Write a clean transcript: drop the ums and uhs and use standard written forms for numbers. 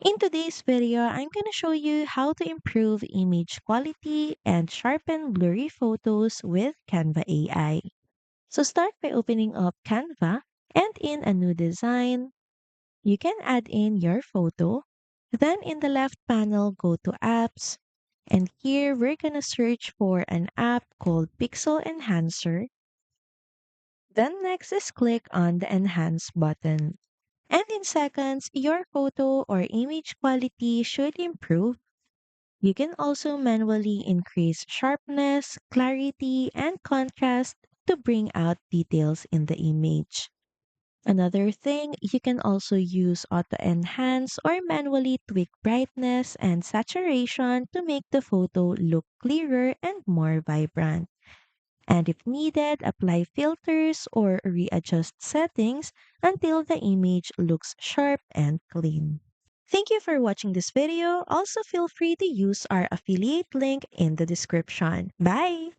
In today's video, I'm going to show you how to improve image quality and sharpen blurry photos with Canva AI. So start by opening up Canva and in a new design, you can add in your photo. Then in the left panel, go to apps. And here we're going to search for an app called Pixel Enhancer. Then next is click on the enhance button. And in seconds, your photo or image quality should improve. You can also manually increase sharpness, clarity, and contrast to bring out details in the image. Another thing, you can also use auto enhance or manually tweak brightness and saturation to make the photo look clearer and more vibrant. And if needed, apply filters or readjust settings until the image looks sharp and clean. Thank you for watching this video. Also, feel free to use our affiliate link in the description. Bye!